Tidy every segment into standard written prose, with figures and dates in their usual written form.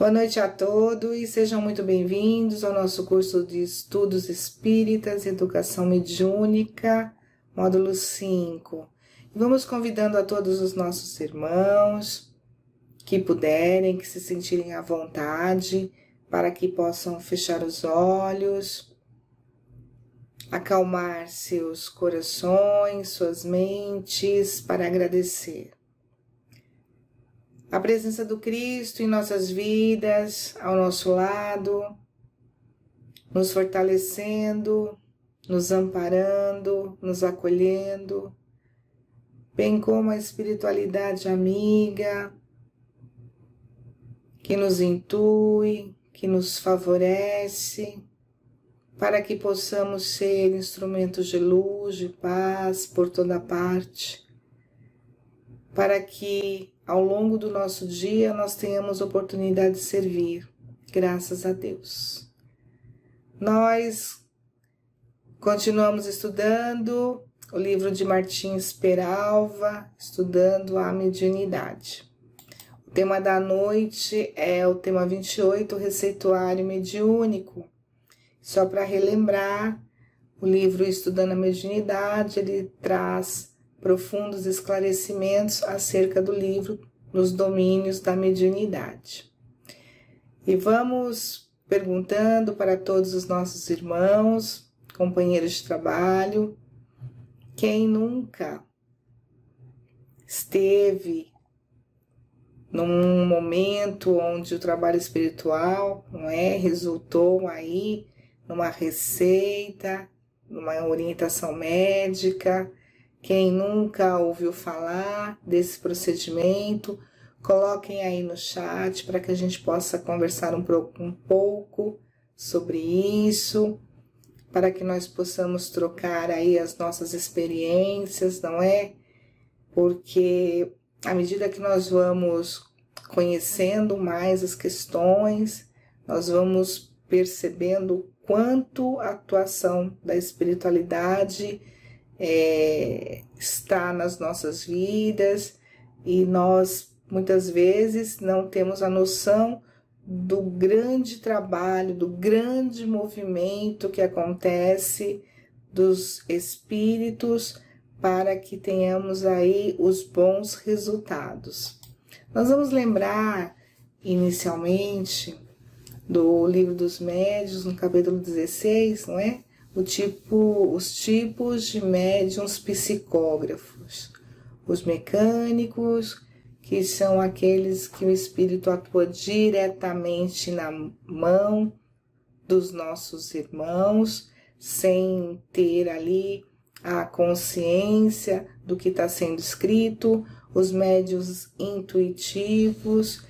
Boa noite a todos e sejam muito bem-vindos ao nosso curso de Estudos Espíritas, Educação Mediúnica, módulo 5. Vamos convidando a todos os nossos irmãos que puderem, que se sentirem à vontade, para que possam fechar os olhos, acalmar seus corações, suas mentes, para agradecer a presença do Cristo em nossas vidas, ao nosso lado, nos fortalecendo, nos amparando, nos acolhendo, bem como a espiritualidade amiga, que nos intui, que nos favorece, para que possamos ser instrumentos de luz, de paz por toda parte, para que ao longo do nosso dia nós tenhamos oportunidade de servir, graças a Deus. Nós continuamos estudando o livro de Martins Peralva, estudando a mediunidade. O tema da noite é o tema 28, o receituário mediúnico. Só para relembrar, o livro Estudando a Mediunidade, ele traz profundos esclarecimentos acerca do livro nos domínios da mediunidade. E vamos perguntando para todos os nossos irmãos, companheiros de trabalho, quem nunca esteve num momento onde o trabalho espiritual, resultou aí numa receita, numa orientação médica. Quem nunca ouviu falar desse procedimento, coloquem aí no chat para que a gente possa conversar um pouco sobre isso, para que nós possamos trocar aí as nossas experiências, não é? Porque à medida que nós vamos conhecendo mais as questões, nós vamos percebendo o quanto a atuação da espiritualidade está nas nossas vidas, e nós muitas vezes não temos a noção do grande trabalho, do grande movimento que acontece dos espíritos para que tenhamos aí os bons resultados. Nós vamos lembrar inicialmente do Livro dos Médiuns, no capítulo 16, não é? Os tipos de médiuns psicógrafos. Os mecânicos, que são aqueles que o espírito atua diretamente na mão dos nossos irmãos, sem ter ali a consciência do que está sendo escrito. Os médiuns intuitivos,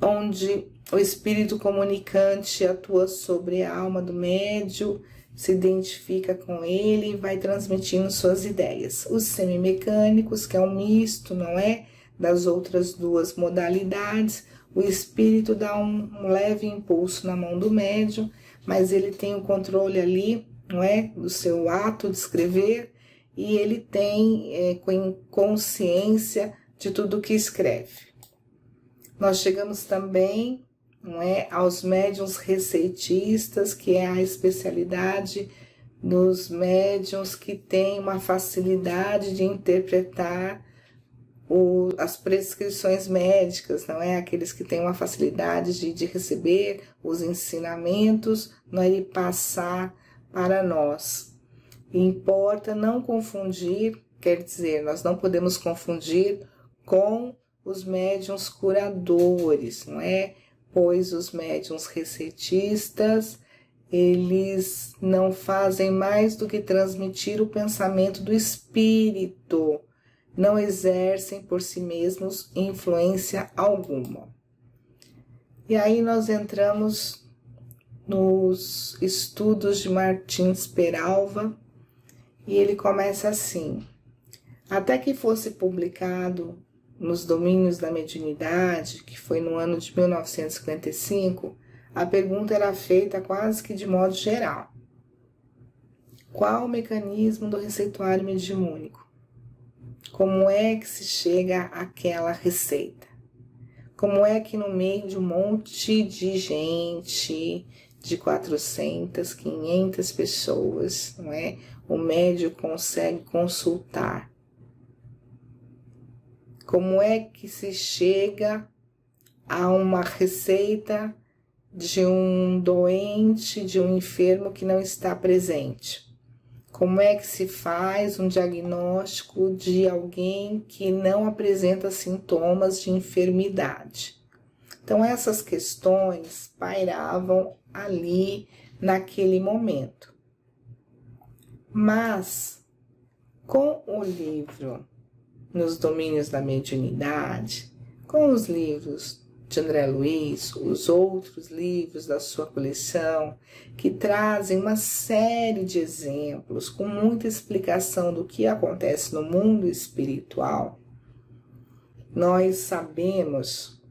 onde o espírito comunicante atua sobre a alma do médium, se identifica com ele e vai transmitindo suas ideias. Os semimecânicos, que é um misto, não é? Das outras duas modalidades, o espírito dá um leve impulso na mão do médium, mas ele tem o controle ali, não é? Do seu ato de escrever, e ele tem consciência de tudo que escreve. Nós chegamos também, não é, aos médiuns receitistas, que é a especialidade dos médiuns que têm uma facilidade de interpretar as prescrições médicas, não é? Aqueles que têm uma facilidade de receber os ensinamentos, não é? E passar para nós. Importa não confundir, quer dizer, nós não podemos confundir com os médiuns curadores, não é? Pois os médiuns receitistas, eles não fazem mais do que transmitir o pensamento do espírito, não exercem por si mesmos influência alguma. E aí nós entramos nos estudos de Martins Peralva, e ele começa assim: até que fosse publicado nos domínios da mediunidade, que foi no ano de 1955, a pergunta era feita quase que de modo geral: qual o mecanismo do receituário mediúnico? Como é que se chega àquela receita? Como é que no meio de um monte de gente, de 400, 500 pessoas, não é? O médium consegue consultar. Como é que se chega a uma receita de um doente, de um enfermo que não está presente? Como é que se faz um diagnóstico de alguém que não apresenta sintomas de enfermidade? Então, essas questões pairavam ali naquele momento. Mas, com o livro Nos Domínios da Mediunidade, com os livros de André Luiz, os outros livros da sua coleção, que trazem uma série de exemplos, com muita explicação do que acontece no mundo espiritual, nós sabemos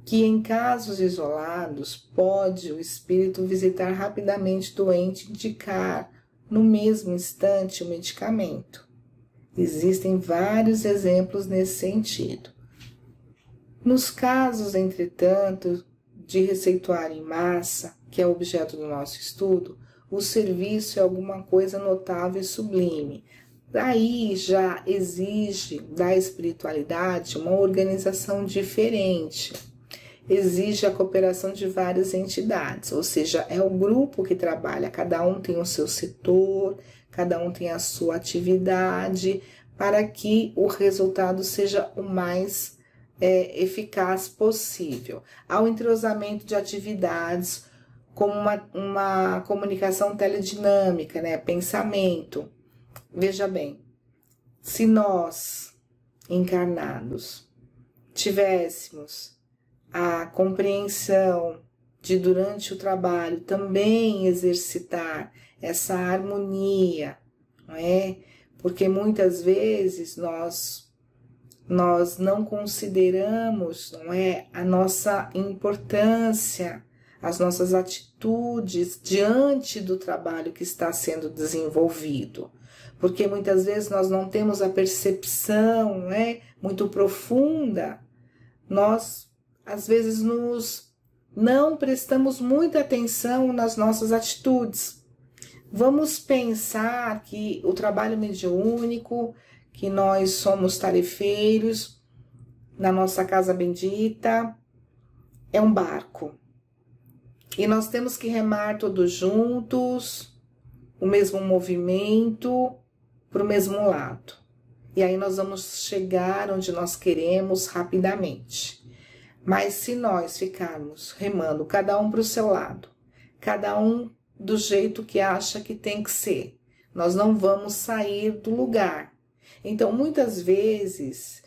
que em casos isolados pode o espírito visitar rapidamente o doente e indicar no mesmo instante o medicamento. Existem vários exemplos nesse sentido. Nos casos, entretanto, de receituário em massa, que é objeto do nosso estudo, o serviço é alguma coisa notável e sublime. Daí já exige da espiritualidade uma organização diferente. Exige a cooperação de várias entidades, ou seja, é o grupo que trabalha, cada um tem o seu setor, cada um tem a sua atividade, para que o resultado seja o mais eficaz possível. Há o entrosamento de atividades, como uma comunicação teledinâmica, né? Pensamento. Veja bem, se nós, encarnados, tivéssemos a compreensão de, durante o trabalho, também exercitar essa harmonia, não é? Porque muitas vezes nós não consideramos, não é, a nossa importância, as nossas atitudes diante do trabalho que está sendo desenvolvido. Porque muitas vezes nós não temos a percepção, não é, muito profunda. Nós, às vezes, não prestamos muita atenção nas nossas atitudes. Vamos pensar que o trabalho mediúnico, que nós somos tarefeiros na nossa casa bendita, é um barco. E nós temos que remar todos juntos, o mesmo movimento, para o mesmo lado. E aí nós vamos chegar onde nós queremos rapidamente. Mas se nós ficarmos remando cada um para o seu lado, cada um do jeito que acha que tem que ser, nós não vamos sair do lugar. Então, muitas vezes,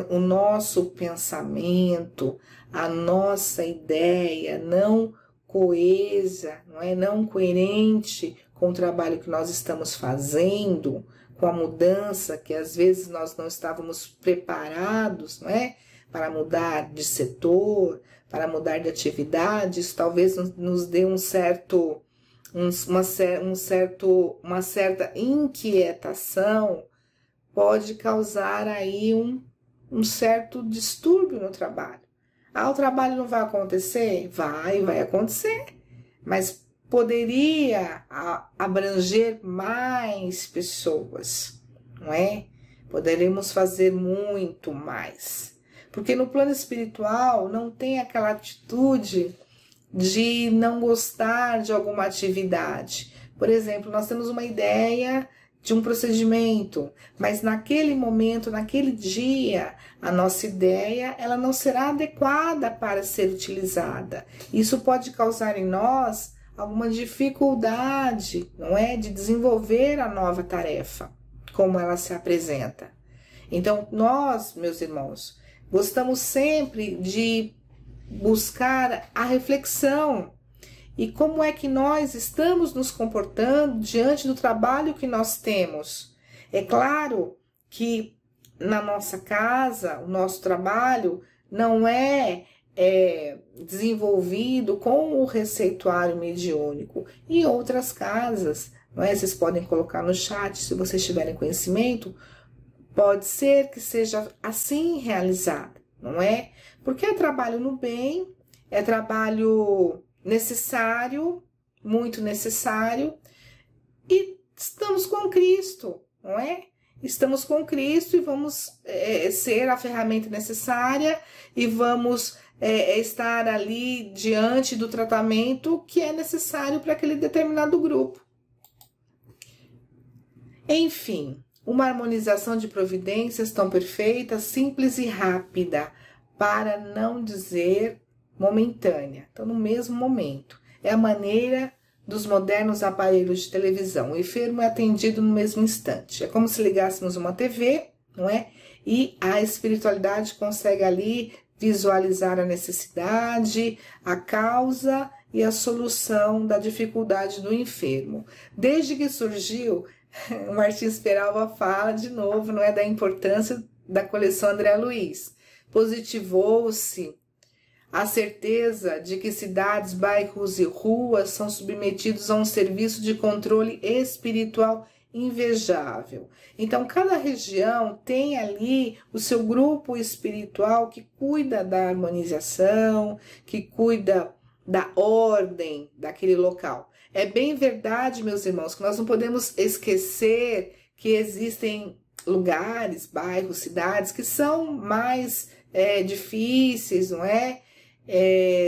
o nosso pensamento, a nossa ideia não coesa, não coerente com o trabalho que nós estamos fazendo, com a mudança que às vezes nós não estávamos preparados, não é? Para mudar de setor, para mudar de atividade, isso talvez nos dê uma certa inquietação, pode causar aí um certo distúrbio no trabalho. O trabalho não vai acontecer? Vai acontecer, mas poderia abranger mais pessoas, não é? Poderíamos fazer muito mais. Porque no plano espiritual não tem aquela atitude de não gostar de alguma atividade. Por exemplo, nós temos uma ideia de um procedimento, mas naquele momento, naquele dia, a nossa ideia ela não será adequada para ser utilizada. Isso pode causar em nós alguma dificuldade, não é, de desenvolver a nova tarefa, como ela se apresenta. Então, nós, meus irmãos, gostamos sempre de buscar a reflexão e como é que nós estamos nos comportando diante do trabalho que nós temos. É claro que na nossa casa, o nosso trabalho não é desenvolvido com o receituário mediúnico. Em outras casas, não é? Vocês podem colocar no chat, se vocês tiverem conhecimento, pode ser que seja assim realizada. não é? Porque é trabalho no bem, é trabalho necessário, muito necessário, e estamos com Cristo, não é? Estamos com Cristo e vamos ser a ferramenta necessária e vamos estar ali diante do tratamento que é necessário para aquele determinado grupo. Enfim, uma harmonização de providências tão perfeita, simples e rápida, para não dizer momentânea. Então, no mesmo momento. É a maneira dos modernos aparelhos de televisão. O enfermo é atendido no mesmo instante. É como se ligássemos uma TV, não é? E a espiritualidade consegue ali visualizar a necessidade, a causa e a solução da dificuldade do enfermo. Desde que surgiu, o Martins Peralva fala de novo, não é, da importância da coleção André Luiz. Positivou-se a certeza de que cidades, bairros e ruas são submetidos a um serviço de controle espiritual invejável. Então, cada região tem ali o seu grupo espiritual que cuida da harmonização, que cuida da ordem daquele local. É bem verdade, meus irmãos, que nós não podemos esquecer que existem lugares, bairros, cidades que são mais difíceis, não é?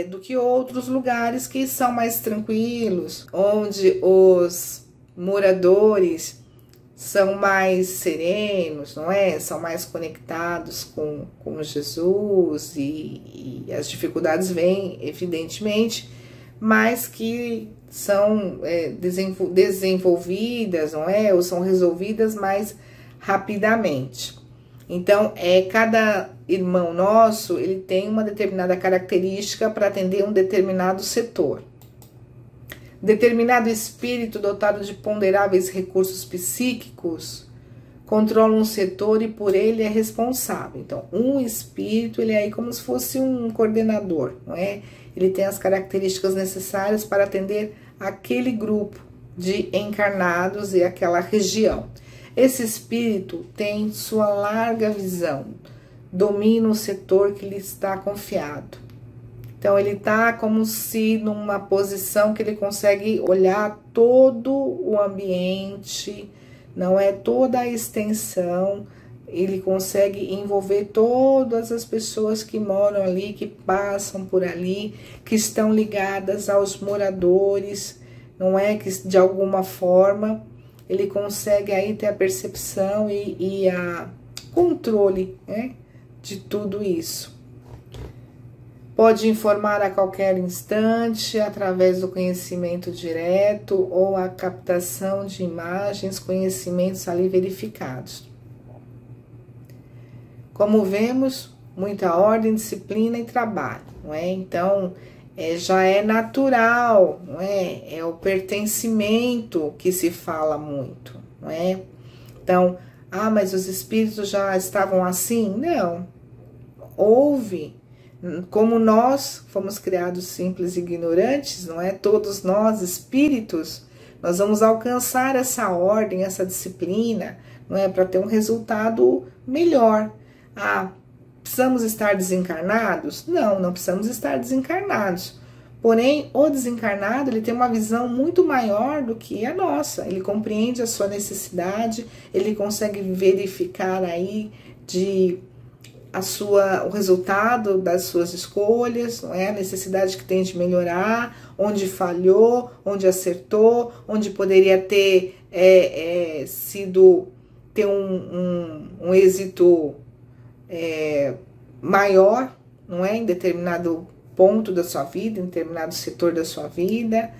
Do que outros lugares que são mais tranquilos, onde os moradores são mais serenos, não é? São mais conectados com Jesus e as dificuldades vêm, evidentemente, mas que são desenvolvidas, não é? Ou são resolvidas mais rapidamente. Então, cada irmão nosso, ele tem uma determinada característica para atender um determinado setor. Determinado espírito dotado de ponderáveis recursos psíquicos controla um setor e por ele é responsável. Então, um espírito, ele é aí como se fosse um coordenador, não é? Ele tem as características necessárias para atender aquele grupo de encarnados e aquela região. Esse espírito tem sua larga visão, domina o setor que lhe está confiado. Então, ele está como se numa posição que ele consegue olhar todo o ambiente, não é? Toda a extensão, ele consegue envolver todas as pessoas que moram ali, que passam por ali, que estão ligadas aos moradores, não é? Que de alguma forma ele consegue aí ter a percepção e a controle, né, de tudo isso. Pode informar a qualquer instante através do conhecimento direto ou a captação de imagens, conhecimentos ali verificados. Como vemos, muita ordem, disciplina e trabalho, não é? Então, já é natural, não é? É o pertencimento que se fala muito, não é? Então, mas os espíritos já estavam assim? Não. Houve, como nós fomos criados simples e ignorantes, não é? Todos nós, espíritos, nós vamos alcançar essa ordem, essa disciplina, não é? Para ter um resultado melhor. Precisamos estar desencarnados? Não, não precisamos estar desencarnados. Porém, o desencarnado, ele tem uma visão muito maior do que a nossa. Ele compreende a sua necessidade, ele consegue verificar aí o resultado das suas escolhas, não é? A necessidade que tem de melhorar, onde falhou, onde acertou, onde poderia ter ter um êxito maior, não é? Em determinado ponto da sua vida, em determinado setor da sua vida.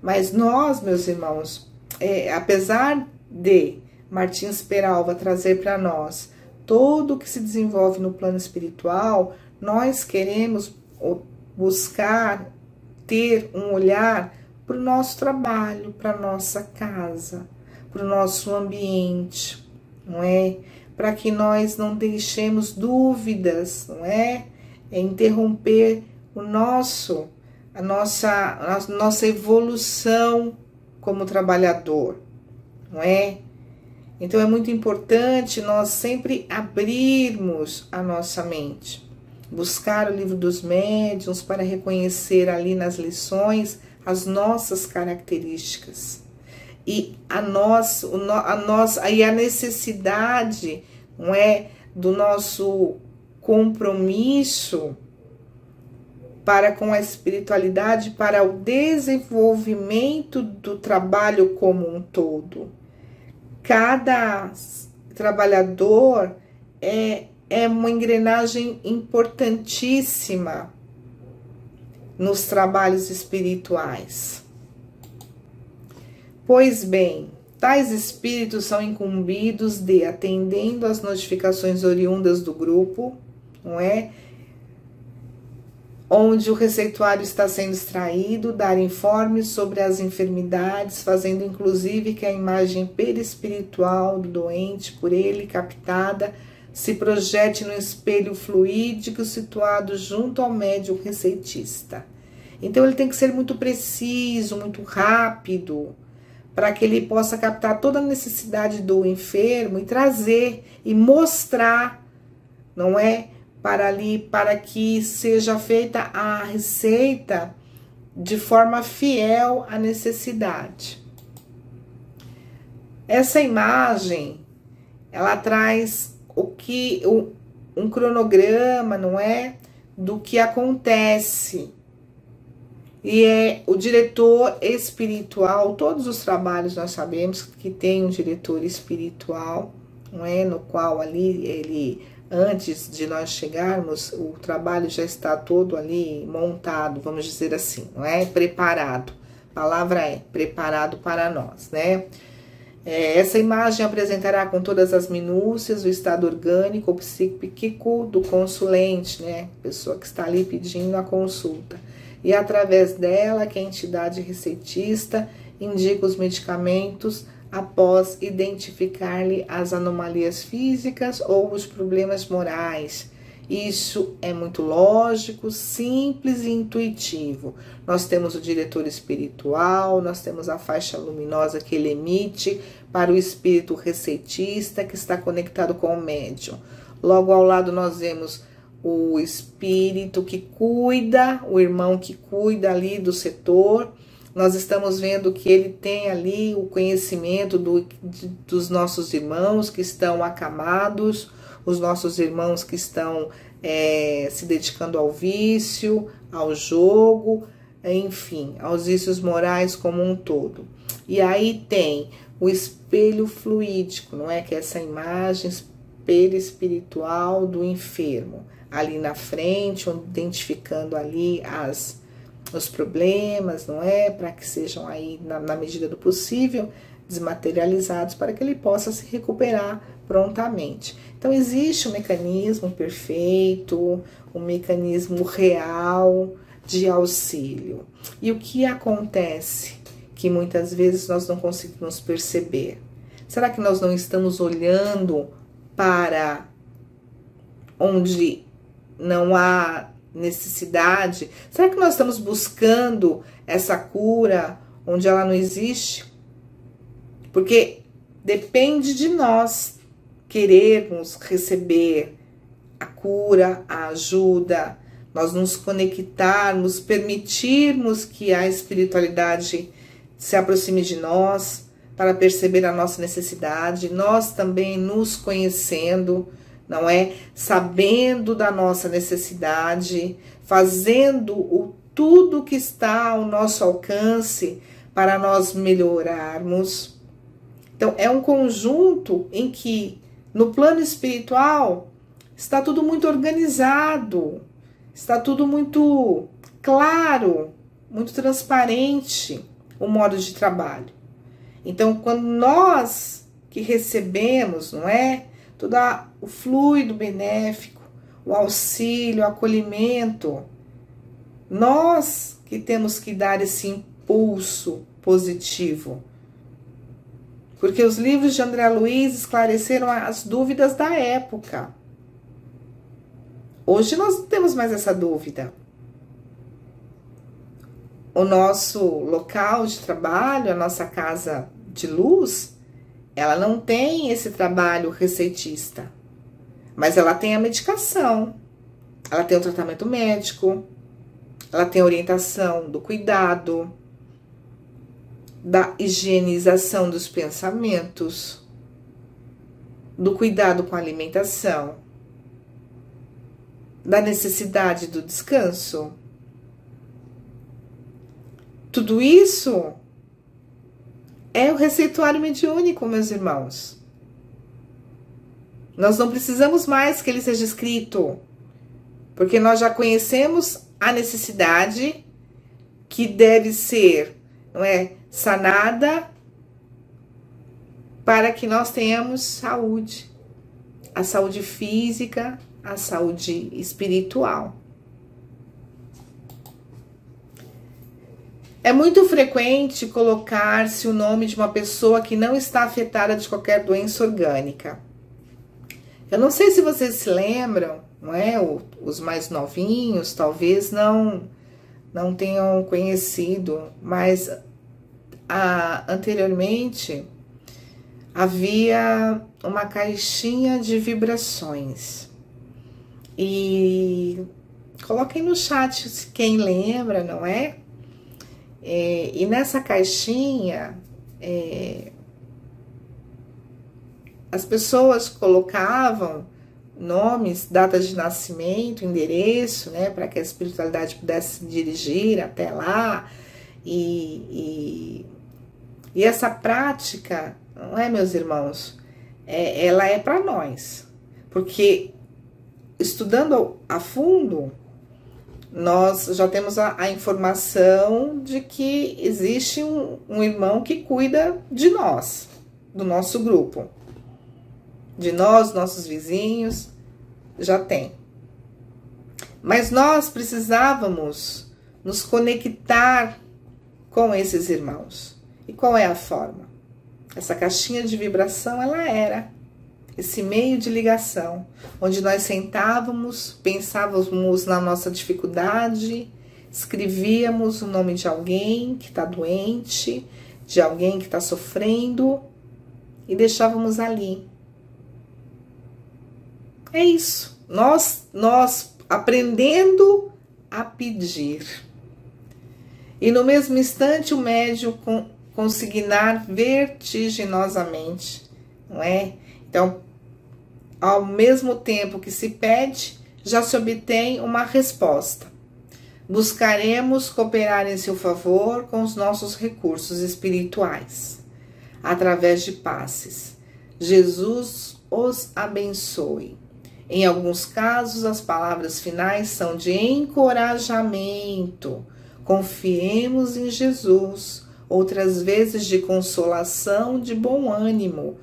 Mas nós, meus irmãos, apesar de Martins Peralva trazer para nós todo o que se desenvolve no plano espiritual, nós queremos buscar ter um olhar para o nosso trabalho, para a nossa casa, para o nosso ambiente, não é? Para que nós não deixemos dúvidas, não é? Interromper a nossa evolução como trabalhador, não é? Então é muito importante nós sempre abrirmos a nossa mente. buscar o livro dos médiuns para reconhecer ali nas lições as nossas características e a necessidade, não é, do nosso compromisso para com a espiritualidade, para o desenvolvimento do trabalho como um todo. Cada trabalhador é uma engrenagem importantíssima nos trabalhos espirituais. Pois bem, tais espíritos são incumbidos de, atendendo às notificações oriundas do grupo, não é? Onde o receituário está sendo extraído, dar informes sobre as enfermidades, fazendo inclusive que a imagem perispiritual do doente, por ele captada, se projete no espelho fluídico situado junto ao médium receitista. Então ele tem que ser muito preciso, muito rápido, para que ele possa captar toda a necessidade do enfermo e trazer e mostrar, não é? Para que seja feita a receita de forma fiel à necessidade. Essa imagem, ela traz um cronograma, não é? Do que acontece. E é o diretor espiritual, todos os trabalhos nós sabemos que tem um diretor espiritual, não é? No qual ali ele, antes de nós chegarmos, o trabalho já está todo ali montado, vamos dizer assim, não é? Preparado. A palavra é preparado para nós, né? Essa imagem apresentará com todas as minúcias o estado orgânico ou psíquico do consulente, né? Pessoa que está ali pedindo a consulta. E através dela que a entidade receitista indica os medicamentos após identificar-lhe as anomalias físicas ou os problemas morais. Isso é muito lógico, simples e intuitivo. Nós temos o diretor espiritual, nós temos a faixa luminosa que ele emite para o espírito receitista que está conectado com o médium. Logo ao lado nós vemos o espírito que cuida, o irmão que cuida ali do setor. Nós estamos vendo que ele tem ali o conhecimento dos nossos irmãos que estão acamados, os nossos irmãos que estão se dedicando ao vício, ao jogo, enfim, aos vícios morais como um todo. E aí tem o espelho fluídico, não é? Que é essa imagem perispiritual do enfermo. Ali na frente, identificando ali os problemas, não é? Para que sejam aí, na medida do possível, desmaterializados para que ele possa se recuperar prontamente. Então, existe um mecanismo perfeito, um mecanismo real de auxílio. E o que acontece que muitas vezes nós não conseguimos perceber? Será que nós não estamos olhando para onde não há necessidade? Será que nós estamos buscando essa cura onde ela não existe? Porque depende de nós querermos receber a cura, a ajuda, nós nos conectarmos, permitirmos que a espiritualidade se aproxime de nós para perceber a nossa necessidade, nós também nos conhecendo, não é? Sabendo da nossa necessidade, fazendo tudo que está ao nosso alcance para nós melhorarmos. Então, é um conjunto em que, no plano espiritual, está tudo muito organizado, está tudo muito claro, muito transparente, o modo de trabalho. Então, quando nós que recebemos, não é? Todo o fluido benéfico, o auxílio, o acolhimento, nós que temos que dar esse impulso positivo. Porque os livros de André Luiz esclareceram as dúvidas da época. Hoje nós não temos mais essa dúvida. O nosso local de trabalho, a nossa casa de luz, ela não tem esse trabalho receitista, mas ela tem a medicação, ela tem um tratamento médico, ela tem orientação do cuidado, da higienização dos pensamentos, do cuidado com a alimentação, da necessidade do descanso. Tudo isso é o receituário mediúnico, meus irmãos. Nós não precisamos mais que ele seja escrito, porque nós já conhecemos a necessidade que deve ser, não é, sanada para que nós tenhamos saúde, a saúde física, a saúde espiritual. É muito frequente colocar-se o nome de uma pessoa que não está afetada de qualquer doença orgânica. Eu não sei se vocês se lembram, não é? Os mais novinhos talvez não tenham conhecido, mas anteriormente havia uma caixinha de vibrações. E coloquem no chat se quem lembra, não é? E nessa caixinha, as pessoas colocavam nomes, datas de nascimento, endereço, né, para que a espiritualidade pudesse se dirigir até lá. E essa prática, não é, meus irmãos, ela é para nós, porque estudando a fundo, nós já temos a informação de que existe um irmão que cuida de nós, do nosso grupo. De nós, nossos vizinhos, já tem. Mas nós precisávamos nos conectar com esses irmãos. E qual é a forma? Essa caixinha de vibração, ela era esse meio de ligação, onde nós sentávamos, pensávamos na nossa dificuldade, escrevíamos o nome de alguém que está doente, de alguém que está sofrendo, e deixávamos ali. É isso, nós aprendendo a pedir. E no mesmo instante o médium consignar vertiginosamente, não é? Então, ao mesmo tempo que se pede, já se obtém uma resposta. Buscaremos cooperar em seu favor com os nossos recursos espirituais, através de passes. Jesus os abençoe. Em alguns casos, as palavras finais são de encorajamento. Confiemos em Jesus. Outras vezes de consolação, de bom ânimo.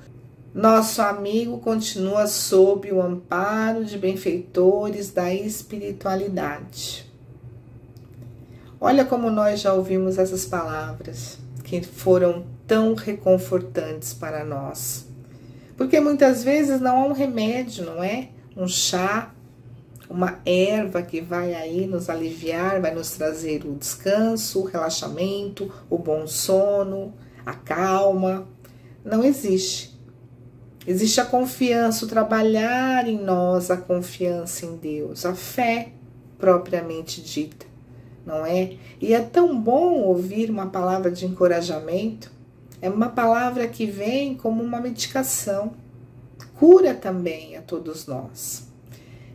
Nosso amigo continua sob o amparo de benfeitores da espiritualidade. Olha como nós já ouvimos essas palavras, que foram tão reconfortantes para nós. Porque muitas vezes não há um remédio, não é? Um chá, uma erva que vai aí nos aliviar, vai nos trazer o descanso, o relaxamento, o bom sono, a calma. Não existe. Existe a confiança, o trabalhar em nós, a confiança em Deus, a fé propriamente dita, não é? E é tão bom ouvir uma palavra de encorajamento, é uma palavra que vem como uma medicação, cura também a todos nós,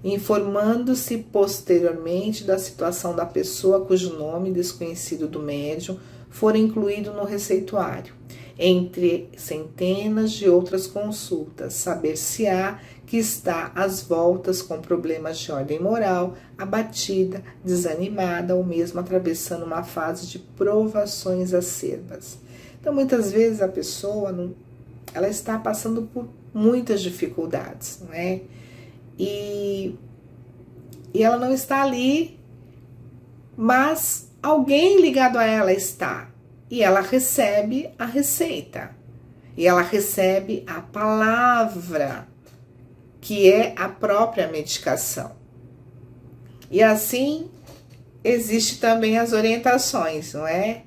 informando-se posteriormente da situação da pessoa cujo nome desconhecido do médium for incluído no receituário. Entre centenas de outras consultas, saber-se-á que está às voltas com problemas de ordem moral, abatida, desanimada ou mesmo atravessando uma fase de provações acerbas. Então, muitas vezes a pessoa ela está passando por muitas dificuldades, não é? E ela não está ali, mas alguém ligado a ela está. E ela recebe a receita. E ela recebe a palavra, que é a própria medicação. E assim, existe também as orientações, não é?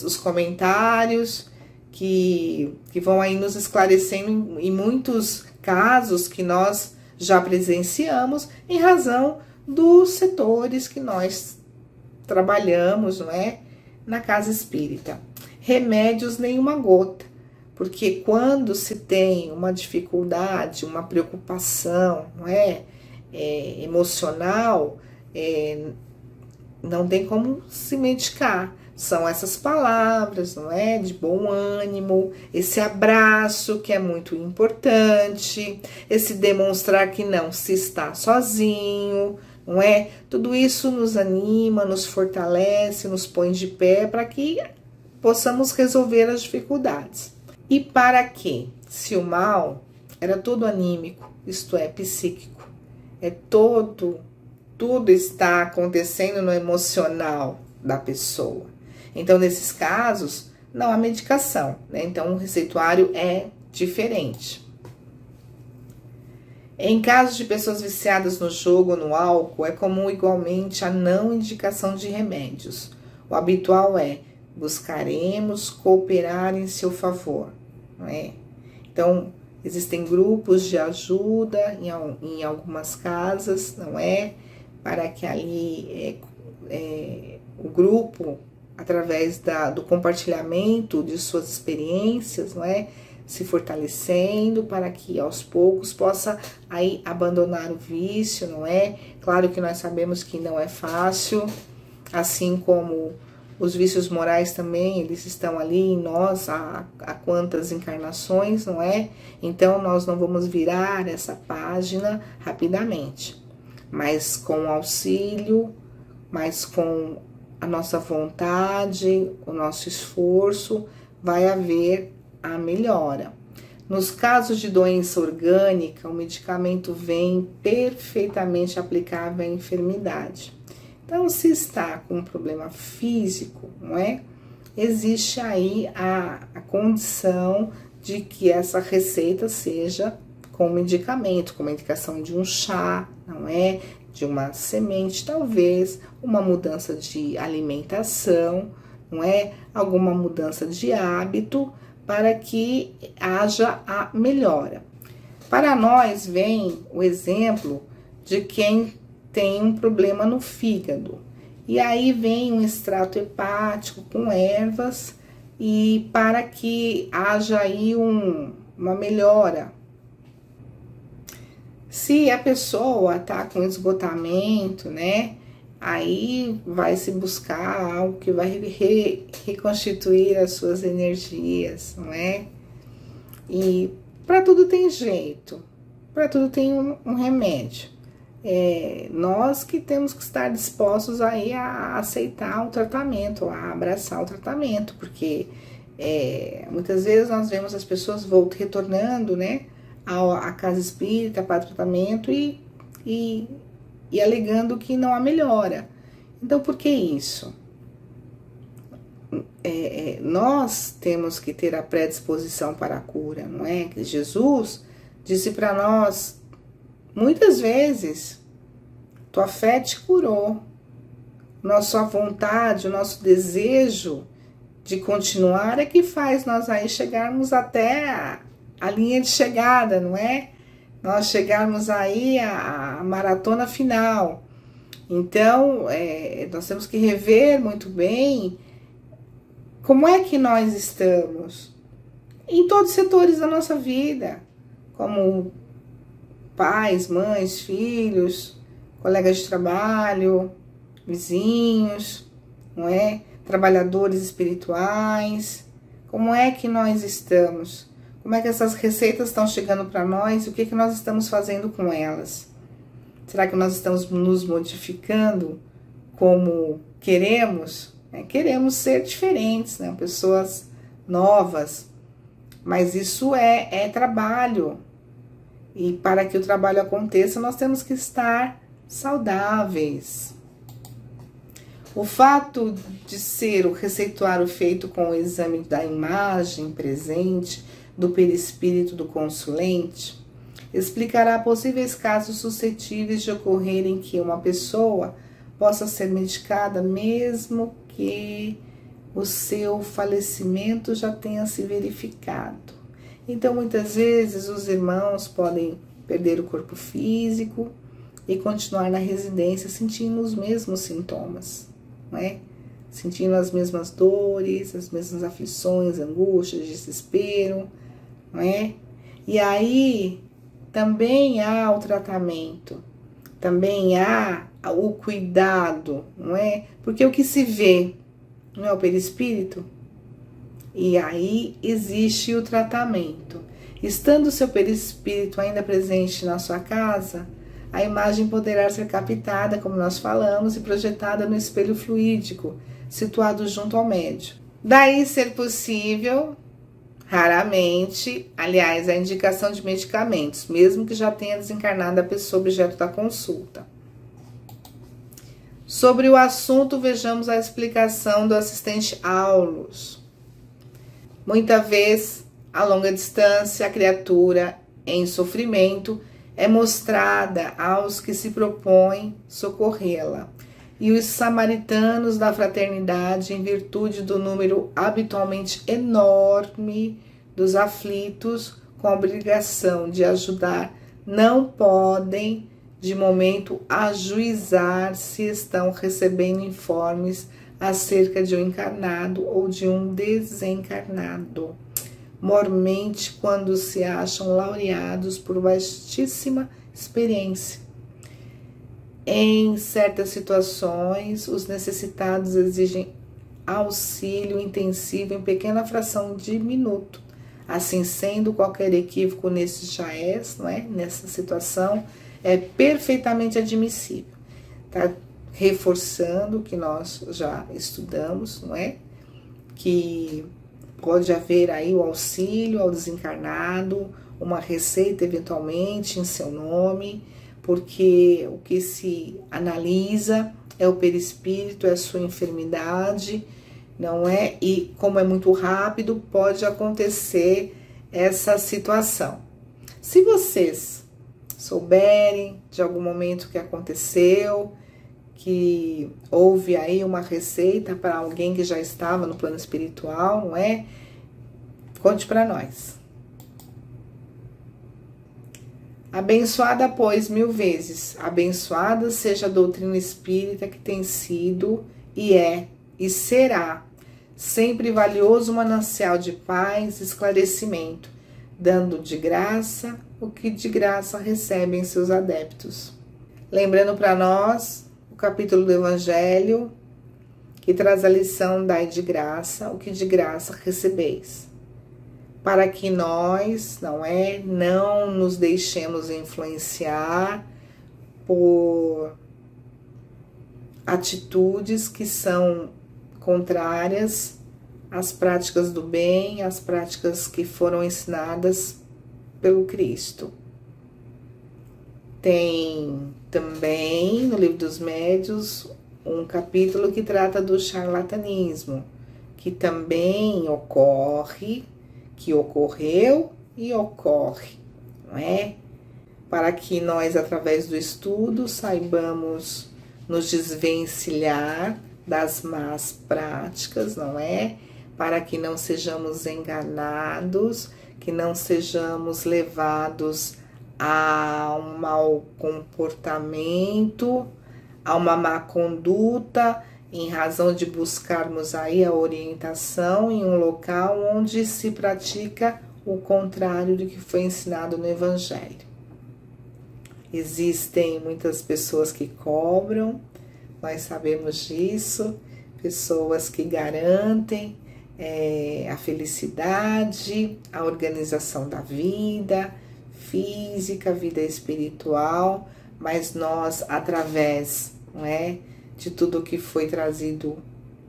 Os comentários que vão aí nos esclarecendo em muitos casos que nós já presenciamos, em razão dos setores que nós trabalhamos, não é? Na casa espírita. Remédios, nenhuma gota, porque quando se tem uma dificuldade, uma preocupação, não é? Emocional, não tem como se medicar. São essas palavras, não é? De bom ânimo, esse abraço que é muito importante, esse demonstrar que não se está sozinho, não é? Tudo isso nos anima, nos fortalece, nos põe de pé para que possamos resolver as dificuldades. E para quê? Se o mal era todo anímico, isto é, psíquico, tudo está acontecendo no emocional da pessoa. Então, nesses casos, não há medicação, né? Então, o receituário é diferente. Em casos de pessoas viciadas no jogo ou no álcool, é comum igualmente a não indicação de remédios. O habitual é: buscaremos cooperar em seu favor, não é? Então, existem grupos de ajuda em algumas casas, não é? Para que ali o grupo, através do compartilhamento de suas experiências, não é? Se fortalecendo para que aos poucos possa aí abandonar o vício, não é? Claro que nós sabemos que não é fácil, assim como os vícios morais também, eles estão ali em nós há quantas encarnações, não é? Então nós não vamos virar essa página rapidamente, mas com auxílio, mas com a nossa vontade, o nosso esforço, vai haver a melhora. Nos casos de doença orgânica, o medicamento vem perfeitamente aplicável à enfermidade. Então, se está com um problema físico, não é? Existe aí a condição de que essa receita seja com medicamento, com a indicação de um chá, não é? De uma semente, talvez uma mudança de alimentação, não é? Alguma mudança de hábito para que haja a melhora. Para nós vem o exemplo de quem tem um problema no fígado. E aí vem um extrato hepático com ervas e para que haja aí uma melhora. Se a pessoa tá com esgotamento, né? Aí vai se buscar algo que vai reconstituir as suas energias, não é? E para tudo tem jeito, para tudo tem um remédio. Nós que temos que estar dispostos aí a aceitar o tratamento, a abraçar o tratamento, porque muitas vezes nós vemos as pessoas retornando, né? A casa espírita para tratamento e alegando que não há melhora. Então, por que isso? Nós temos que ter a predisposição para a cura, não é? Que Jesus disse para nós, muitas vezes, tua fé te curou. Nossa vontade, o nosso desejo de continuar é que faz nós aí chegarmos até a linha de chegada, não é? Nós chegarmos aí à maratona final. Então, nós temos que rever muito bem como é que nós estamos em todos os setores da nossa vida, como pais, mães, filhos, colegas de trabalho, vizinhos, não é? Trabalhadores espirituais. Como é que nós estamos? Como é que essas receitas estão chegando para nós e o que nós estamos fazendo com elas? Será que nós estamos nos modificando como queremos? Queremos ser diferentes, né? Pessoas novas, mas isso é trabalho. E para que o trabalho aconteça, nós temos que estar saudáveis. O fato de ser o receituário feito com o exame da imagem presente do perispírito do consulente explicará possíveis casos suscetíveis de ocorrerem que uma pessoa possa ser medicada mesmo que o seu falecimento já tenha se verificado. Então, muitas vezes, os irmãos podem perder o corpo físico e continuar na residência sentindo os mesmos sintomas, não é? Sentindo as mesmas dores, as mesmas aflições, angústias, desespero, não é? E aí também há o tratamento, também há o cuidado, não é? Porque o que se vê não é o perispírito? E aí existe o tratamento. Estando o seu perispírito ainda presente na sua casa, a imagem poderá ser captada, como nós falamos, e projetada no espelho fluídico, situado junto ao médium. Daí ser possível, raramente, aliás, a indicação de medicamentos, mesmo que já tenha desencarnado a pessoa objeto da consulta. Sobre o assunto, vejamos a explicação do assistente Aulus. Muita vez, a longa distância, a criatura em sofrimento é mostrada aos que se propõem socorrê-la. E os samaritanos da fraternidade, em virtude do número habitualmente enorme dos aflitos, com a obrigação de ajudar, não podem, de momento, ajuizar se estão recebendo informes acerca de um encarnado ou de um desencarnado, mormente quando se acham laureados por vastíssima experiência. Em certas situações, os necessitados exigem auxílio intensivo em pequena fração de minuto. Assim sendo, qualquer equívoco nesse jaez, não é? Nessa situação, é perfeitamente admissível. Tá reforçando o que nós já estudamos, não é? Que pode haver aí o auxílio ao desencarnado, uma receita eventualmente em seu nome, porque o que se analisa é o perispírito, é a sua enfermidade, não é? E como é muito rápido, pode acontecer essa situação. Se vocês souberem de algum momento que aconteceu, que houve aí uma receita para alguém que já estava no plano espiritual, não é? Conte para nós. Abençoada, pois, 1000 vezes, abençoada seja a doutrina espírita que tem sido e é e será sempre valioso manancial de paz e esclarecimento, dando de graça o que de graça recebem seus adeptos. Lembrando para nós o capítulo do Evangelho, que traz a lição: dai de graça o que de graça recebeis, para que nós, não nos deixemos influenciar por atitudes que são contrárias às práticas do bem, às práticas que foram ensinadas pelo Cristo. Tem também no Livro dos Médiuns um capítulo que trata do charlatanismo, que também ocorre, que ocorreu e ocorre, não é? Para que nós, através do estudo, saibamos nos desvencilhar das más práticas, não é? Para que não sejamos enganados, que não sejamos levados a um mau comportamento, a uma má conduta, em razão de buscarmos aí a orientação em um local onde se pratica o contrário do que foi ensinado no Evangelho. Existem muitas pessoas que cobram, nós sabemos disso, pessoas que garantem a felicidade, a organização da vida física, vida espiritual, mas nós, através, não é, de tudo que foi trazido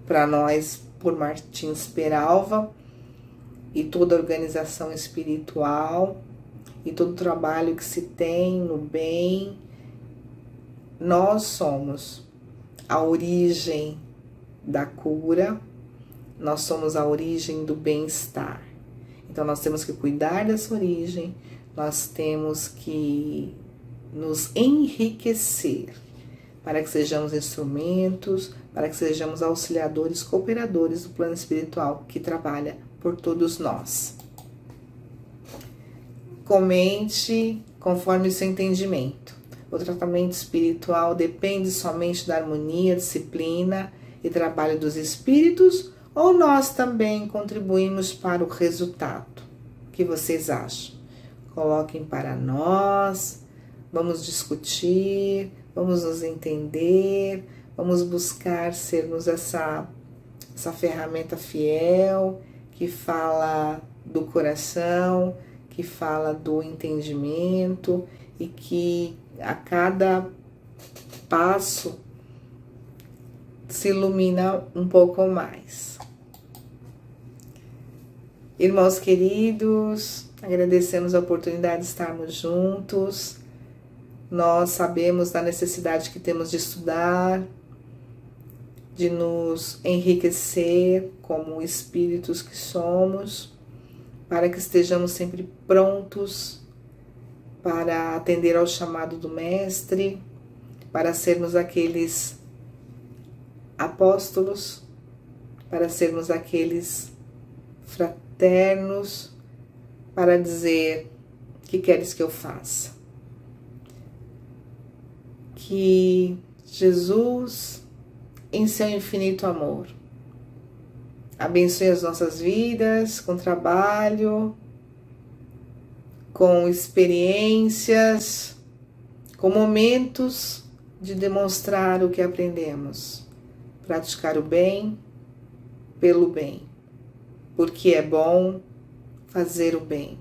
para nós por Martins Peralva e toda a organização espiritual e todo o trabalho que se tem no bem, nós somos a origem da cura, nós somos a origem do bem-estar. Então, nós temos que cuidar dessa origem, nós temos que nos enriquecer para que sejamos instrumentos, para que sejamos auxiliadores, cooperadores do plano espiritual que trabalha por todos nós. Comente conforme o seu entendimento. O tratamento espiritual depende somente da harmonia, disciplina e trabalho dos espíritos, ou nós também contribuímos para o resultado? O que vocês acham? Coloquem para nós, vamos discutir, vamos nos entender, vamos buscar sermos essa ferramenta fiel que fala do coração, que fala do entendimento e que a cada passo se ilumina um pouco mais. Irmãos queridos, agradecemos a oportunidade de estarmos juntos. Nós sabemos da necessidade que temos de estudar, de nos enriquecer como espíritos que somos, para que estejamos sempre prontos para atender ao chamado do Mestre, para sermos aqueles apóstolos, para sermos aqueles fraternos, para dizer: que queres que eu faça? Que Jesus, em seu infinito amor, abençoe as nossas vidas com trabalho, com experiências, com momentos de demonstrar o que aprendemos, praticar o bem pelo bem, porque é bom fazer o bem.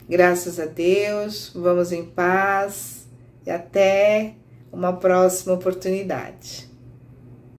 Graças a Deus, vamos em paz e até uma próxima oportunidade.